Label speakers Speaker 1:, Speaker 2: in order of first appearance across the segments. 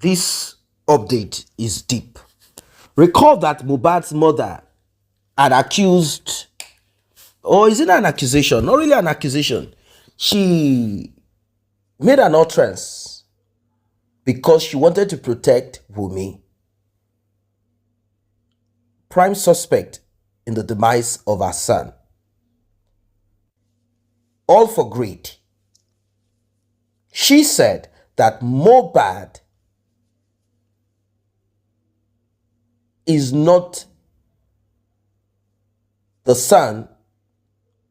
Speaker 1: This update is deep. Recall that Mohbad's mother had accused, or is it an accusation? Not really an accusation. She made an utterance because she wanted to protect Wunmi, prime suspect in the demise of her son. All for greed. She said that Mohbad is not the son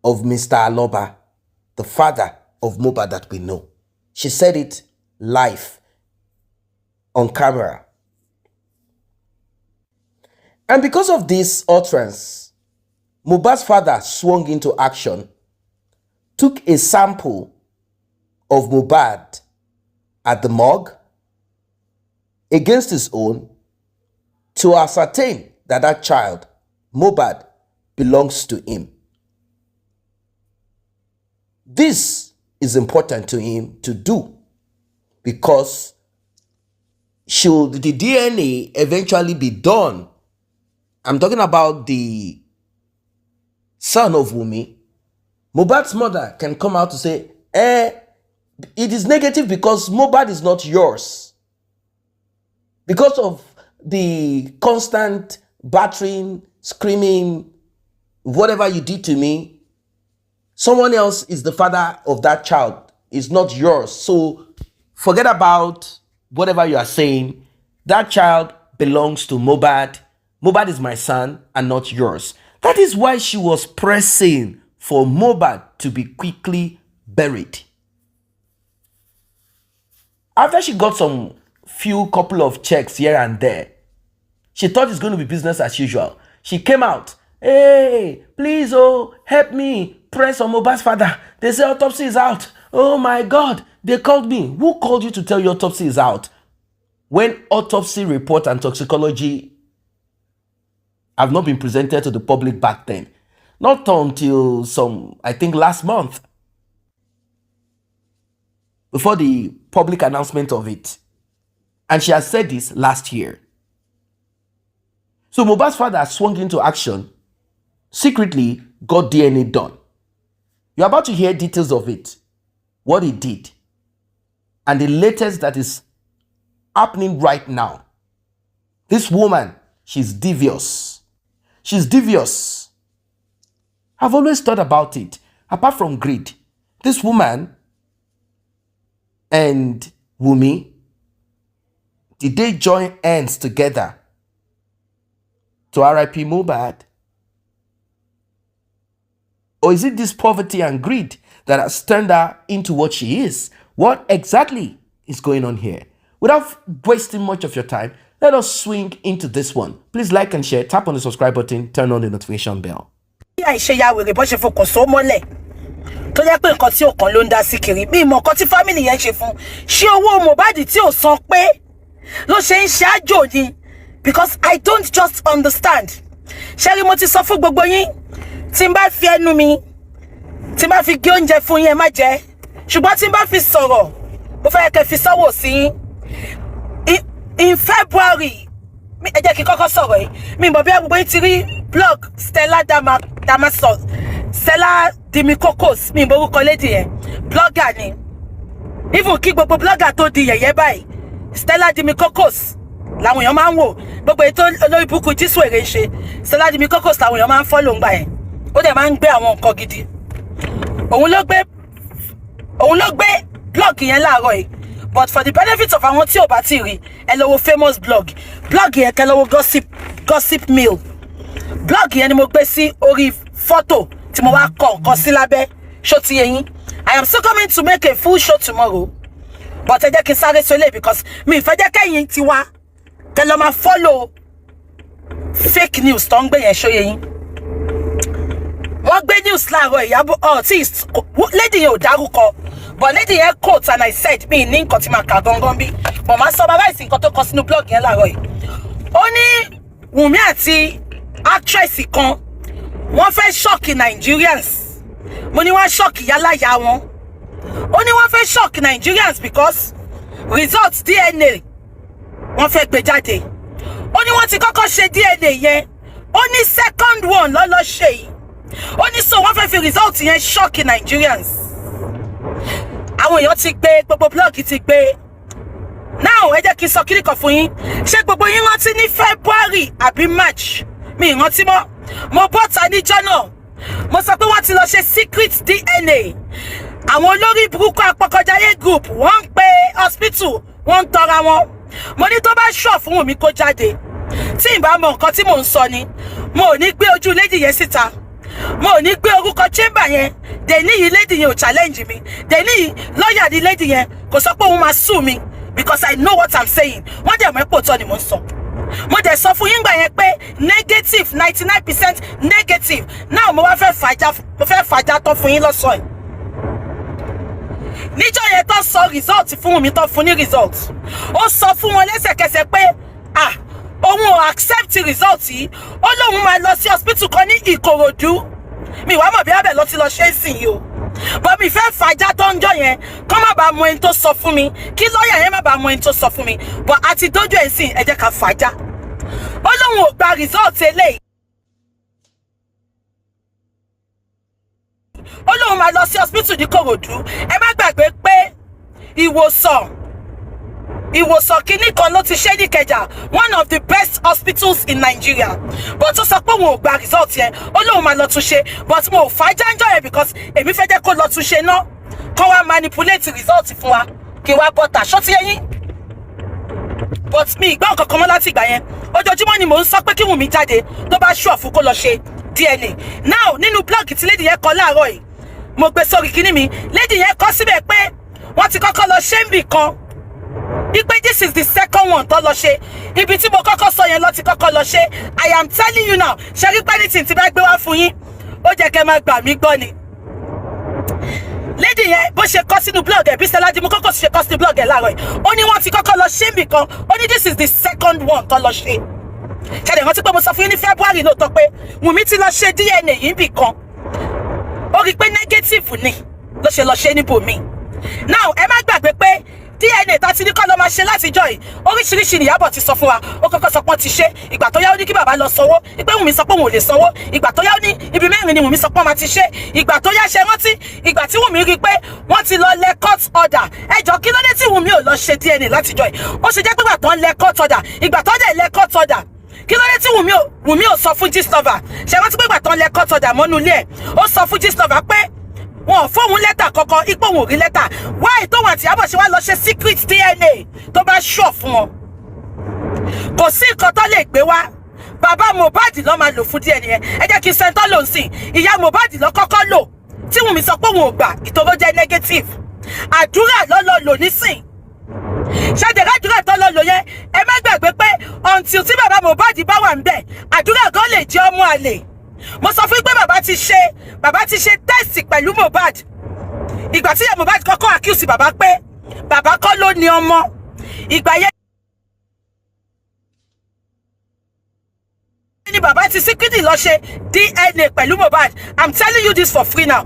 Speaker 1: of Mr. Aloba, the father of Mohbad that we know. She said it live on camera. And because of this utterance, Mohbad's father swung into action, took a sample of Mohbad at the morgue against his own to ascertain that that child, Mohbad, belongs to him. This is important to him to do because should the DNA eventually be done, I'm talking about the son of Wunmi, Mohbad's mother can come out to say, it is negative because Mohbad is not yours. Because of the constant battering, screaming, whatever you did to me, someone else is the father of that child. It's not yours. So forget about whatever you are saying. That child belongs to Mohbad. Mohbad is my son and not yours. That is why she was pressing for Mohbad to be quickly buried. After she got some couple of checks here and there, she thought it's going to be business as usual. She came out, hey, please, help me, press on Mohbad's father. They say autopsy is out. Oh my God, they called me. Who called you to tell you autopsy is out? When autopsy report and toxicology have not been presented to the public back then. Not until I think last month, before the public announcement of it. And she has said this last year. So Mohbad's father swung into action, secretly got DNA done. You're about to hear details of it, what he did, and the latest that is happening right now. This woman, she's devious. She's devious. I've always thought about it. Apart from greed, this woman and Wunmi, did they join hands together to RIP Mohbad? Or is it this poverty and greed that has turned her into what she is? What exactly is going on here? Without wasting much of your time, let us swing into this one. Please like and share, tap on the subscribe button, turn on the notification bell.
Speaker 2: tó jẹ́ pé nǹkan tí òkan ló ń dá sí kiri mi mọ̀ nǹkan tí family yẹn ṣe fún ṣé owó Mohbad tí ò san pé ló ṣe ń ṣe àjò ni because I don't just understand. Ṣẹ́rí mo ti sọ fún gbogbo yín tí n bá fi ẹnu mi tí n bá fi gé oúnjẹ fún yín ẹ má jẹ ṣùgbọ́n tí n bá fi sọ̀rọ̀ mo fẹ́ kẹ́ fi sọ́wọ́ sí in February ẹ jẹ́ kí kọ́kọ́ sọ̀rọ̀ yìí mi mọ̀ bí gbogbo yín ti rí blog Stella Damaso Stella Dimikokos mi borúkọ lady yẹn blogger ni even kí gbogbo blogger tó di yẹ̀yẹ́ báyìí Stella Dimikokos làwọn èèyàn máa ń wò gbogbo ètò olórí burúkú jísù èrè ń ṣe Stella Dimikokos làwọn èèyàn máa ń follow ńgbà yẹn ó dẹ̀ máa ń gbé àwọn nǹkan gidi òun ló gbé blog yẹn láàárọ̀ yìí but for the benefit of àwọn tí ò bá ti rí ẹ lọ wo famous blog yẹn kẹ́ lọ wo gossip mill blog yẹn ni mo gbé sí orí photo tí mo wá kọ sí lábẹ́ show ti yẹn. I am still coming to make a full show tomorrow but ẹ jẹ́ kí n sáré sọ lé because mi fẹ́ jẹ́ kẹ́yìn ti wá kẹ́ lọ máa follow fake news tó ń gbé yẹn show yẹn. Wọ́n gbé news láàárọ̀ Iyabo lady yẹn ò dárúkọ but lady yẹn quote and I said mi ní nǹkan tí máa kà gangan bí but máa sọ bàbá ìsìn nǹkan tó kọ sínú blog yẹn láàárọ̀ yìí. Ó ní Wunmi àti actress kan wọ́n fẹ́ shock Nigerians. Mo ní wọ́n shock yálàyà wọn. Ó ní wọ́n fẹ́ shock Nigerians because results DNA wọ́n fẹ́ gbé jáde ó ní wọ́n ti kọ́kọ́ ṣe DNA yẹn ó ní second one lọ́lọ́ ṣe yìí ó ní so wọ́n fẹ́ fi result yẹn shock Nigerians àwọn èèyàn ti gbé gbogbo blog ti gbé now ẹ jẹ́ kí n sọ kíní kan fún yín ṣé gbogbo yín rántí ní February àbí March mi rántí mọ́ mo bọ́ta níjọ́ náà mo sọ pé wọ́n ti lọ ṣe secret DNA àwọn olórí burúkú apọkọjáyé group wọ́n ń pe hospital wọ́n ń tọra wọn mo ní tó bá ṣọ̀ fún Wunmi kó jáde tí n bá mọ nǹkan tí mò ń sọ ni mo ò ní gbé ojú lady yẹn síta mo ò ní gbé orúkọ chamber yẹn dèní yìí lady yẹn ò challenge mi dèní yìí lọ́ọ̀yà ni lady yẹn kò sọ pé òun máa sue mi because I know what I'm saying wọ́n dẹ̀ mọ́ ẹ̀pọ̀ tọ́ ni mò ń sọ mo dẹ̀ sọ fún yín gbà yẹn pé negative 99% negative now mo wá fẹ́ fàájà tán fún yín lọ́sọ̀ yìí níjọ́ yẹn tó sọ result fún mi tó fún ní result ó sọ fún wọn lẹ́sẹ̀kẹsẹ̀ pé òun ò accept result yìí ó lóun máa lọ sí hospital kan ní Ìkòròdú mi wá mọ̀ bí abẹ́ lọ ti lọ ṣe é sìn yìí o but mi fẹ́ fàájà tó ń jọ yẹn kọ́ má bàa mọ ẹni tó sọ fún mi kí lọ́ọ̀yà yẹn má bàa mọ ẹni tó sọ fún mi but àti dójú ẹ̀ sìn ẹ jẹ́ ká fàájà ó lóun ò gba result eléyìí ó lóun máa lọ sí hospital ní Ìkòròdú ẹ má gbàgbé pé ìwòsàn kìíní kan ló ti ṣe ní Ìkẹjà one of the best hospitals in Nigeria but ó sọ pé òun ò gba result yẹn ó lóun máa lọ tún ṣe but mo ò fà á jáńjọ́ yẹn because èmi fẹ́ jẹ́ kó lọ tún ṣe náà kó wá manipulate result fún wa kí wá bọ́tà ṣọ́tí ẹ̀yìn but mi ìgbà nǹkan kan mọ́ láti ìgbà yẹn ojoojúmọ́ ni mò ń sọ pé kí Wunmi jáde tó bá ṣú ọ̀fun kó lọ ṣe DNA now nínú blog tí lady yẹn kọ láàárọ̀ yìí mo gbé sórí kíní mi lady yẹn kọ síbẹ̀ pé wọ́n ti kọ́kọ́ lọ ṣe ń bì kan ipe this is the second one tó lọ ṣe ibi tí mo kọ́kọ́ sọ yẹn lọ ti kọ́kọ́ lọ ṣe I am telling you now ṣe rí pé anything tí bá gbé wá fún yín ó jẹ́ kẹ́ máa gbà mí gbọ́ ni lady yẹn bó ṣe kọ sínú blog ẹ̀ bí Sẹ́ládì mo kọ́kọ́ ṣe kọ sínú blog ẹ̀ láàárọ̀ yìí ó ní wọ́n ti kọ́kọ́ lọ ṣe ń bì kan ó ní this is the second one tó lọ ṣe ṣẹlẹ̀ rántí pé mo sọ fún yín ní February lóòótọ́ pé Wunmi ti lọ ṣe DNA yìí bì kan ó rí i pé negative ni ló ṣe lọ ṣe níbòmí now ẹ má gbàgbé pé DNA tá ti ní kọ́ ló máa ṣe látijọ́ yìí oríṣiríṣi ni Iyabo ti sọ fún wa ó kọ́kọ́ sọ pé wọ́n ti ṣe ìgbà tó yá ó ní kí bàbá lọ sanwó pé Wunmi sọ pé òun ò lè sanwó ìgbà tó yá ó ní ibi mẹ́rin ni Wunmi sọ pé wọ́n máa ti ṣe ìgbà tó yá ṣe rántí ìgbà tí Wunmi rí i pé wọ́n ti lọ lẹ court order ẹjọ́ kí ló dé tí Wunmi ò lọ ṣe DNA látijọ́ yìí ó ṣe jẹ́ pé ìgbà tó ń lẹ court order ìgbà tó dẹ̀ lẹ court order kí ló dé tí Wunmi ò sọ fún Gistlover ṣe rántí pé ìgbà tó ń lẹ court order mọ́nú ilé ẹ̀ ó sọ fún Gistlover pé wọn ò fóun lẹ́tà kankan ipò òun ò rí lẹ́tà wáì tóun àti Iyabo ṣe wá lọ ṣe secret DNA tó bá ṣọ̀ fún wọn kò sí nǹkan tó lè gbé wá bàbá Mohbad ló máa lò fún DNA yẹn ẹ jẹ́ kí sẹ́ńtọ́ lò ń sìn ìyá Mohbad ló kọ́kọ́ lò tí Wunmi sọ pé òun ò gbà ìtòrò jẹ́ negative àdúrà ló lọ lò nísìn ṣàdéhà àdúrà tó lọ lò yẹn ẹ má gbàgbé pé until tí bàbá Mohbad bá wà ń bẹ̀ àdúrà gan lè jẹ́ ọmọ àlè mo sọ fún pé bàbá ti ṣe test pẹ̀lú Mohbad ìgbà tí Mohbad kọ́kọ́ accuse bàbá pé bàbá kọ́ ló ní ọmọ ìgbà yẹn ni bàbá ti secretly lọ ṣe DNA pẹ̀lú Mohbad I'm telling you this for free now.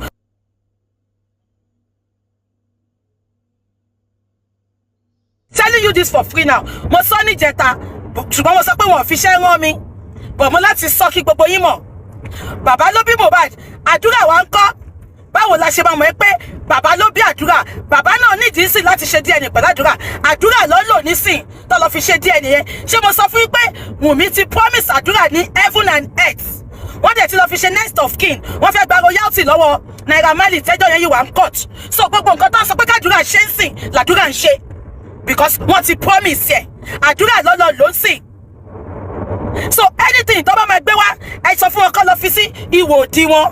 Speaker 2: Telling you this for free now mo sọ ní ìjẹta ṣùgbọ́n mo sọ pé wọn ò fi ṣẹ́ rán mi bọ̀ mo láti sọ kí gbogbo yín mọ̀ bàbá ló bí Mohbad àdúrà wa ń kọ́ báwo la ṣe máa mọ̀ pé bàbá ló bí àdúrà bàbá náà nídìí sí láti ṣe DNA pẹ̀lú àdúrà ló lò nísìn tó lọ fi ṣe DNA yẹn ṣé mo sọ fún yín pé Wunmi ti promise àdúrà ní heaven and earth wọ́n dẹ̀ ti lọ fi ṣe next of kin wọ́n fẹ́ gba royalty lọ́wọ́ Naira Marley tẹ́jọ́ yẹn yìí wà ń court so gbogbo nǹkan tó ń sọ pé kádùrà ṣe ń sìn làdúrà ń ṣe because wọ́n ti promise yẹ àdúrà lọ́lọ́ ló ń sìn so anything tó bá máa gbé wá ẹ sọ fún wọn kó lọ fi sí ìwò òdì wọn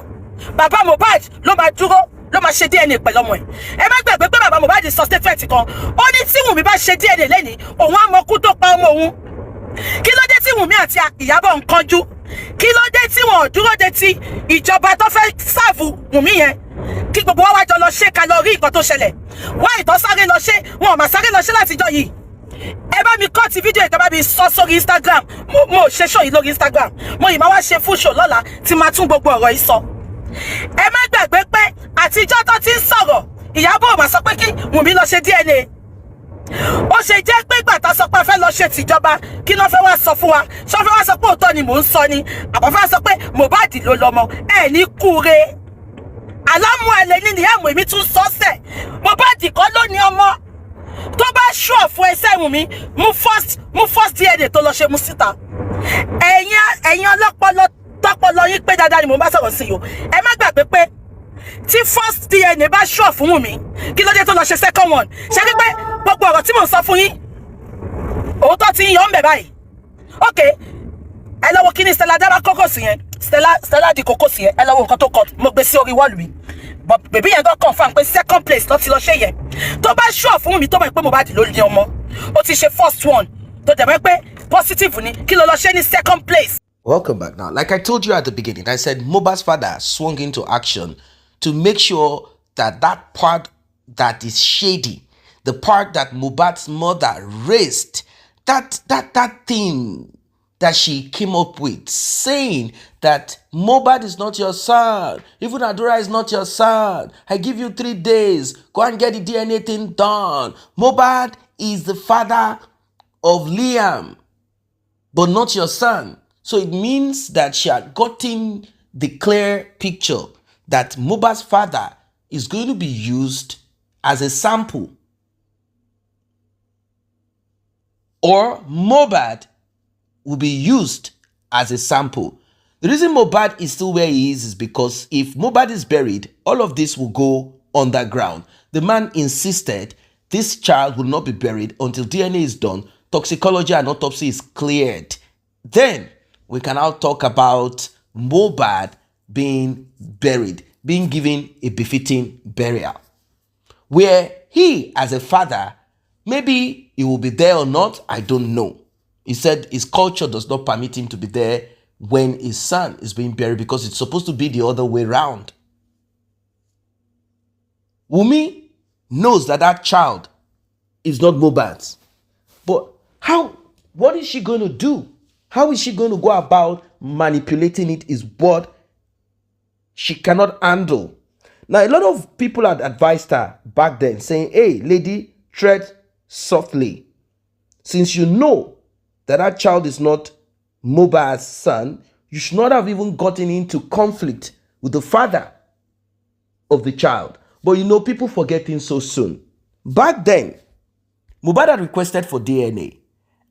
Speaker 2: bàbá Mohbad ló máa dúró ló máa ṣe DNA pẹ̀lú ọmọ ẹ má gbàgbé pé bàbá Mohbad sọ statement kan ó ní tí Wunmi bá ṣe DNA lẹ́ni òun á mọ kú tó pa ọmọ òun kí ló dé tí Wunmi àti Iyabo ń kánjú kí ló dé tí wọn ò dúró de ti ìjọba tó fẹ́ sáàfù Wunmi yẹn kí gbogbo wa wá jọ lọ ṣe ká lọ rí nǹkan tó ṣẹlẹ̀ wá ìtọ́ sáré lọ ṣe wọn ò mà sáré lọ ṣe látijọ́ yìí ẹ bá mi kọ́ ti fídíò ìtọ́ bá mi sọ sórí Instagram mo ṣe show yìí lórí Instagram mo yìí máa wá ṣe full show lọ́la tí máa tún gbogbo ọ̀rọ̀ yìí sọ ẹ má gbàgbé pé àtijọ́ tó ti ń sọ̀rọ̀ Iyabo mà sọ pé kí Wunmi lọ ṣe DNA ó ṣe jẹ́ pé ìgbà tá a sọ pé a fẹ́ lọ ṣe tìjọba kí ló fẹ́ wá sọ fún wa ṣé wọ́n fẹ́ wá sọ pé òótọ́ ni mò ń sọ ni àbọ̀ fẹ́ wá sọ pé Mohbad ló lọ́mọ ẹ̀ ní kúre alámú ẹlẹ́ ní ìyá àmọ́ èmi tún sọ́sẹ̀ Mohbad kọ́ ló ní ọmọ tó bá ṣọ́ fún ẹsẹ̀ ìwùn mi mú first DNA tó lọ ṣe mú síta ẹ̀yin ọlọ́pọlọ tọpọlọ yín pé dáadáa ni mo bá sọ̀rọ̀ sí yìí o ẹ má gbàgbé pé tí first DNA bá ṣọ́ fún Wunmi kí ló dé tó lọ ṣe second one ṣe rí pé gbogbo ọ̀rọ̀ tí mò ń sọ fún yín òótọ́ ti ń yọ ń bẹ̀ báyìí ok ẹ lọ wo kí ni Stella dábàá kókòsì yẹn Stella di kókòsì yẹn ẹ lọ wo nǹkan tó kọ mo gbé sí orí wọ́ọ̀lù mi but bèbí yẹn gan confirm pé second place ló ti lọ ṣe yẹn tó bá ṣọ́ fún Wunmi tó mọ̀ pé Mohbad ló ní ọmọ ó ti ṣe first one tó dẹ̀ mọ́ pé positive ni kí ló lọ ṣe ní second place.
Speaker 1: Welcome back now. Like I told you at the beginning, I said Mohbad's father swung into action to make sure that that part that is shady, the part that Mohbad's mother raised, that thing that she came up with, saying that Mohbad is not your son, even Adora is not your son. I give you 3 days, go and get the DNA thing done. Mohbad is the father of Liam, but not your son. So it means that she had gotten the clear picture that Mohbad's father is going to be used as a sample. Or Mohbad will be used as a sample. The reason Mohbad is still where he is because if Mohbad is buried, all of this will go underground. The man insisted this child will not be buried until DNA is done, toxicology and autopsy is cleared. Then we can now talk about Mohbad being buried, being given a befitting burial. Where he, as a father, maybe he will be there or not, I don't know. He said his culture does not permit him to be there when his son is being buried because it's supposed to be the other way around. Wunmi knows that that child is not Mohbad's. But what is she going to do? How is she going to go about manipulating it is what she cannot handle. Now, a lot of people had advised her back then saying, hey, lady, tread softly. Since you know that that child is not Mohbad's son, you should not have even gotten into conflict with the father of the child. But you know, people forget things so soon. Back then, Mohbad had requested for DNA,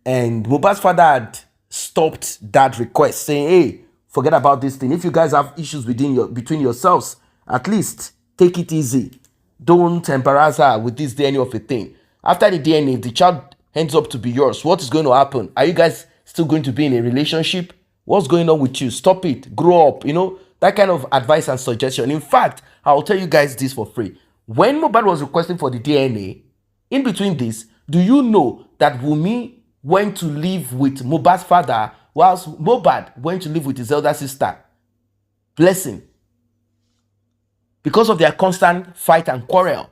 Speaker 1: and Mohbad's father had stopped that request, saying, hey, forget about this thing. If you guys have issues between yourselves, at least take it easy. Don't embarrass her with this DNA of a thing. After the DNA, if the child ends up to be yours, what is going to happen? Are you guys still going to be in a relationship? What's going on with you? Stop it. Grow up. You know, that kind of advice and suggestion. In fact, I'll tell you guys this for free. When Mohbad was requesting for the DNA, in between this, do you know that Wunmi went to live with Mohbad's father whilst Mohbad went to live with his elder sister, Blessing, because of their constant fight and quarrel?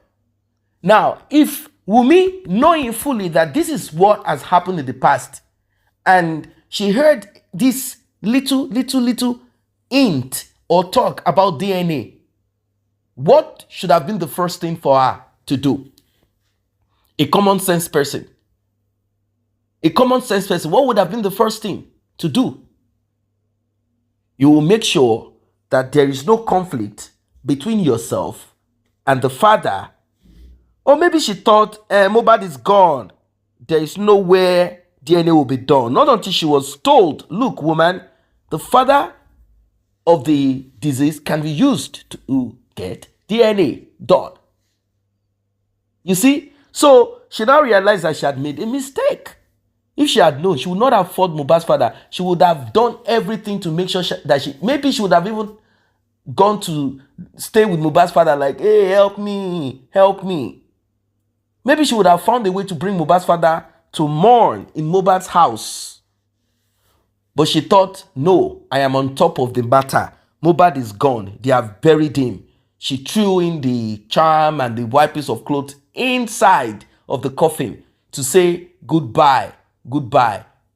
Speaker 1: Now, if Wunmi, knowing fully that this is what has happened in the past, and she heard this little hint or talk about DNA, what should have been the first thing for her to do? A common sense person, what would have been the first thing to do? You will make sure that there is no conflict between yourself and the father. Or maybe she thought, Mohbad is gone. There is nowhere DNA will be done. Not until she was told, look, woman, the father of the disease can be used to get DNA done. You see? So she now realized that she had made a mistake. If she had known, she would not have fought Mohbad's father. She would have done everything to make sure maybe she would have even gone to stay with Mohbad's father like, hey, help me. Maybe she would have found a way to bring Mohbad's father to mourn in Mohbad's house. But she thought, no, I am on top of the matter. Mohbad is gone. They have buried him. She threw in the charm and the white piece of cloth inside of the coffin to say goodbye.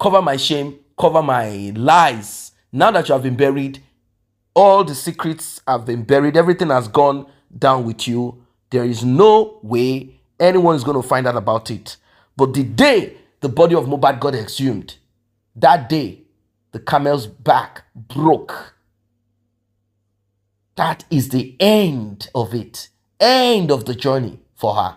Speaker 1: Cover my shame, cover my lies. Now that you have been buried, all the secrets have been buried. Everything has gone down with you. There is no way anyone is going to find out about it. But the day the body of Mohbad got exhumed, that day the camel's back broke. That is the end of it. End of the journey for her.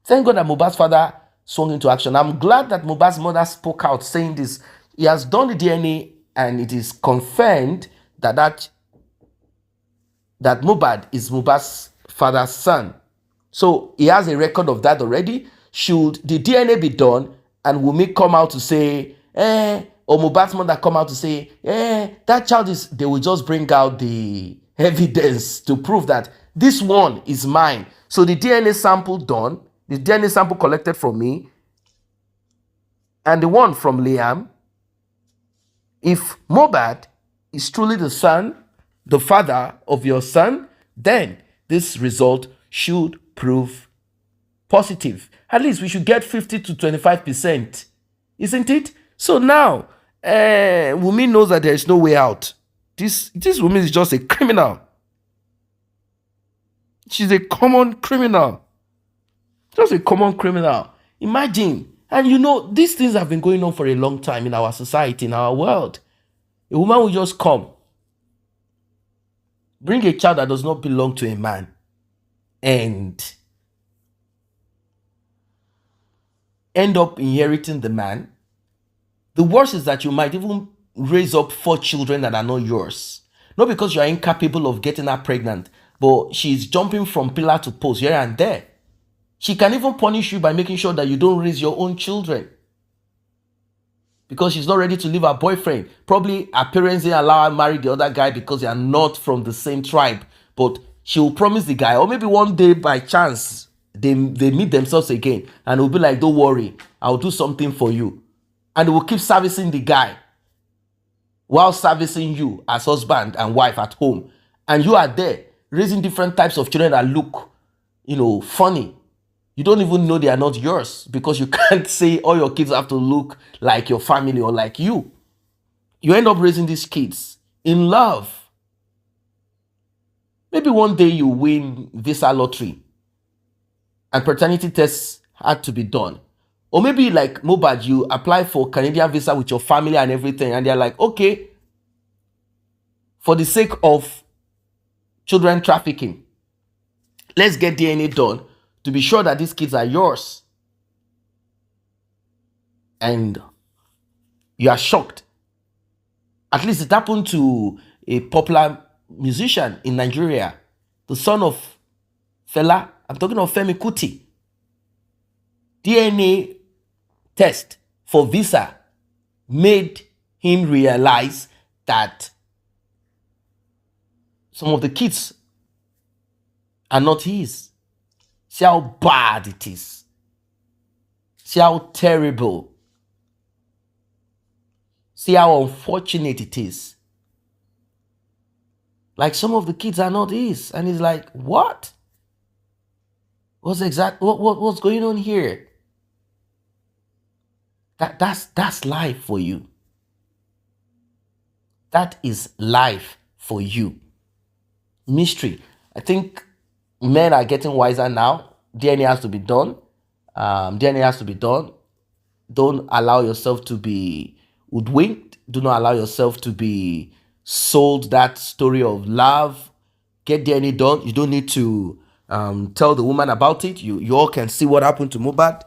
Speaker 1: Thank God that Mohbad's father swung into action. I'm glad that Mohbad's mother spoke out saying this. He has done the DNA and it is confirmed that Mohbad is Mohbad's father's son. So he has a record of that already. Should the DNA be done and Wunmi come out to say, or Mohbad's mother come out to say, that child is, they will just bring out the evidence to prove that this one is mine. So the DNA sample done, the DNA sample collected from me, and the one from Liam, if Mohbad is truly the son, the father of your son, then this result should prove positive. At least we should get 50 to 25%, isn't it? So now, Wunmi knows that there is no way out. This Wunmi is just a criminal. She's a common criminal. Just a common criminal. Imagine. And you know, these things have been going on for a long time in our society, in our world. A woman will just come, bring a child that does not belong to a man, and end up inheriting the man. The worst is that you might even raise up 4 children that are not yours. Not because you are incapable of getting her pregnant, but she's jumping from pillar to post here and there. She can even punish you by making sure that you don't raise your own children. Because she's not ready to leave her boyfriend. Probably her parents didn't allow her to marry the other guy because they are not from the same tribe. But she will promise the guy, or maybe one day by chance, they meet themselves again. And will be like, don't worry, I'll do something for you. And they will keep servicing the guy while servicing you as husband and wife at home. And you are there raising different types of children that look, funny. You don't even know they are not yours because you can't say all your kids have to look like your family or like you. You end up raising these kids in love. Maybe one day you win visa lottery and paternity tests had to be done. Or maybe like Mohbad, you apply for Canadian visa with your family and everything, and they're like, okay, for the sake of children trafficking, let's get DNA done to be sure that these kids are yours. And you are shocked. At least it happened to a popular musician in Nigeria, the son of Fela. I'm talking of Femi Kuti. DNA test for visa made him realize that some of the kids are not his. See how bad it is. See how terrible. See how unfortunate it is. Like some of the kids are not his. And he's like, what? What's going on here? That's life for you. That is life for you. Mystery. I think men are getting wiser now. DNA has to be done. DNA has to be done. Don't allow yourself to be hoodwinked. Do not allow yourself to be sold that story of love. Get DNA done. You don't need to tell the woman about it. You all can see what happened to Mohbad.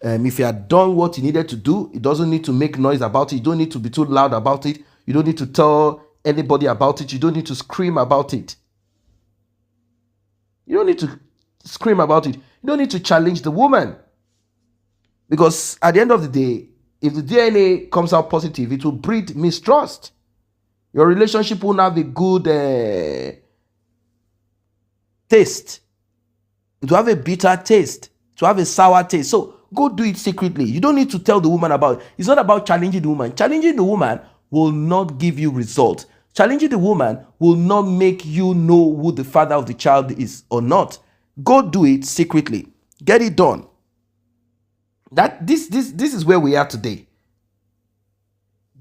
Speaker 1: If you had done what you needed to do, it doesn't need to make noise about it. You don't need to be too loud about it. You don't need to tell anybody about it. You don't need to scream about it. You don't need to scream about it. You don't need to challenge the woman. Because at the end of the day, if the DNA comes out positive, it will breed mistrust. Your relationship won't have a good taste. It will have a bitter taste. It will have a sour taste. So go do it secretly. You don't need to tell the woman about it. It's not about challenging the woman. Challenging the woman will not give you results. Challenging the woman will not make you know who the father of the child is or not. Go do it secretly. Get it done. This is where we are today.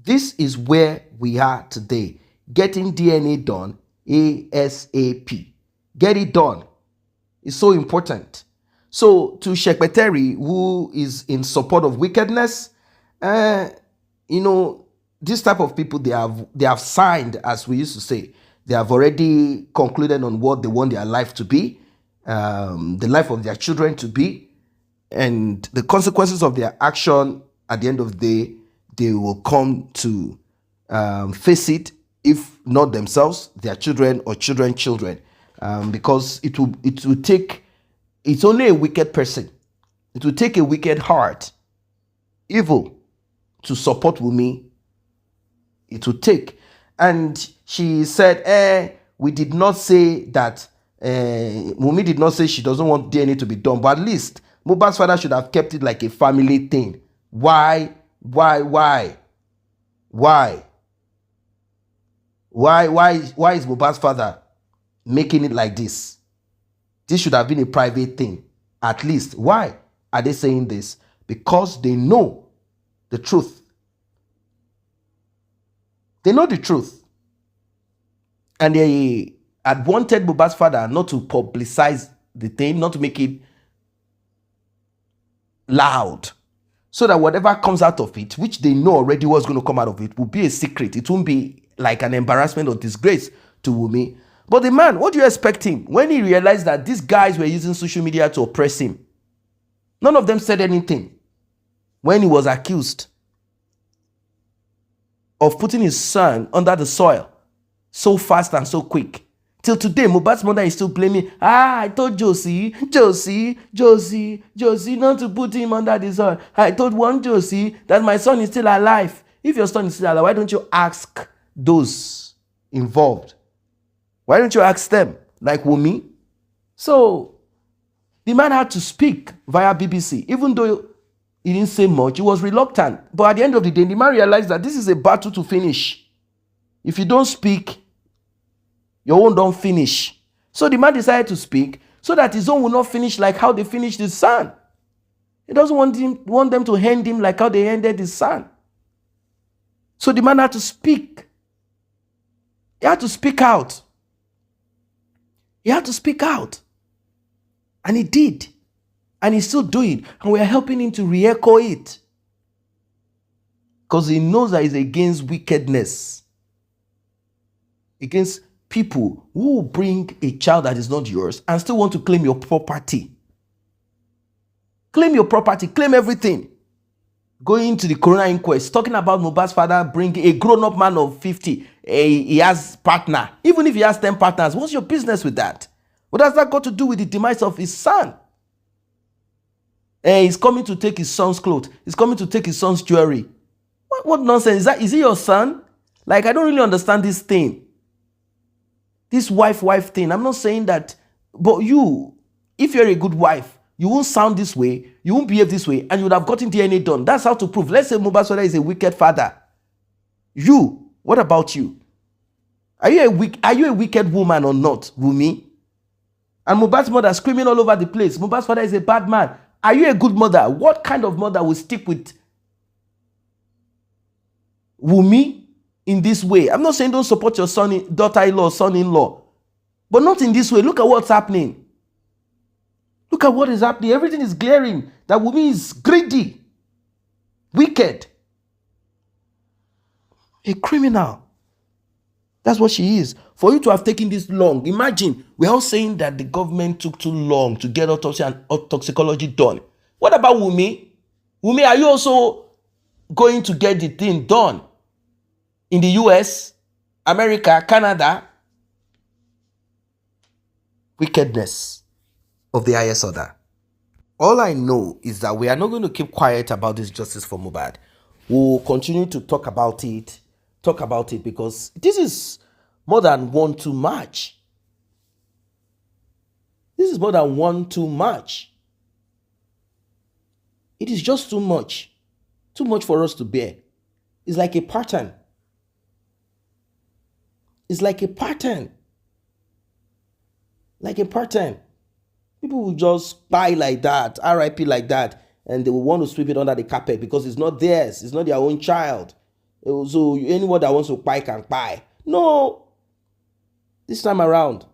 Speaker 1: This is where we are today. Getting DNA done ASAP. Get it done. It's so important. So to Shekpeteri, who is in support of wickedness, uh, you know, this type of people, they have signed, as we used to say, they have already concluded on what they want their life to be, the life of their children to be, and the consequences of their action at the end of the day, they will come to face it, if not themselves, their children or children, because it will take, it's only a wicked person, it will take a wicked heart, evil, to support Wunmi. It will take. And she said, we did not say that, Wunmi did not say she doesn't want DNA to be done, but at least Mohbad's father should have kept it like a family thing. Why? Why is Mohbad's father making it like this? This should have been a private thing. At least. Why are they saying this? Because they know the truth. They know the truth. And they had wanted Mohbad's father not to publicize the thing, not to make it loud, so that whatever comes out of it, which they know already what's going to come out of it, will be a secret. It won't be like an embarrassment or disgrace to Wunmi. But the man, what do you expect him? When he realized that these guys were using social media to oppress him, none of them said anything when he was accused of putting his son under the soil so fast and so quick. Till today, Mohbad's mother is still blaming, I told Josie not to put him under the soil. I told one Josie that my son is still alive. If your son is still alive, why don't you ask those involved? Why don't you ask them, like Wunmi? So the man had to speak via BBC, even though he didn't say much. He was reluctant. But at the end of the day, the man realized that this is a battle to finish. If you don't speak, your own don't finish. So the man decided to speak so that his own will not finish like how they finished his son. He doesn't want them to hand him like how they handed his son. So the man had to speak. He had to speak out. He had to speak out. And he did. And he's still doing it. And we are helping him to re-echo it. Because he knows that he's against wickedness. Against people who bring a child that is not yours and still want to claim your property. Claim your property. Claim everything. Going to the coroner inquest, talking about Mohbad's father bringing a grown-up man of 50. He has partner. Even if he has 10 partners, what's your business with that? What has that got to do with the demise of his son? He's coming to take his son's clothes. He's coming to take his son's jewelry. What nonsense is that? Is he your son? Like, I don't really understand this thing. This wife thing. I'm not saying that, but you, if you're a good wife, you won't sound this way, you won't behave this way, and you would have gotten DNA done. That's how to prove. Let's say Mohbad's father is a wicked father. You, what about you? Are you a wicked woman or not, Wunmi? And Mohbad's mother screaming all over the place. Mohbad's father is a bad man. Are you a good mother? What kind of mother will stick with Wunmi in this way? I'm not saying don't support your daughter-in-law, son-in-law, but not in this way. Look at what's happening. Look at what is happening. Everything is glaring that Wunmi is greedy, wicked, a criminal. That's what she is. For you to have taken this long, imagine, we're all saying that the government took too long to get autopsy and toxicology done. What about Wunmi? Wunmi, are you also going to get the thing done in the US, America, Canada? Wickedness of the highest order. All I know is that we are not going to keep quiet about this justice for Mohbad. We'll continue to talk about it, because this is more than one too much. This is more than one too much. It is just too much for us to bear. It's like a pattern. It's like a pattern. Like a pattern. People will just buy like that, RIP like that, and they will want to sweep it under the carpet because it's not theirs. It's not their own child. So anyone that wants to buy can buy. No. This time around,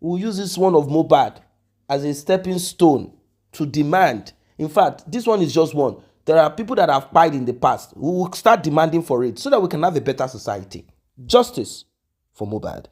Speaker 1: we'll use this one of Mohbad as a stepping stone to demand. In fact, this one is just one. There are people that have pied in the past who will start demanding for it so that we can have a better society. Justice for Mohbad.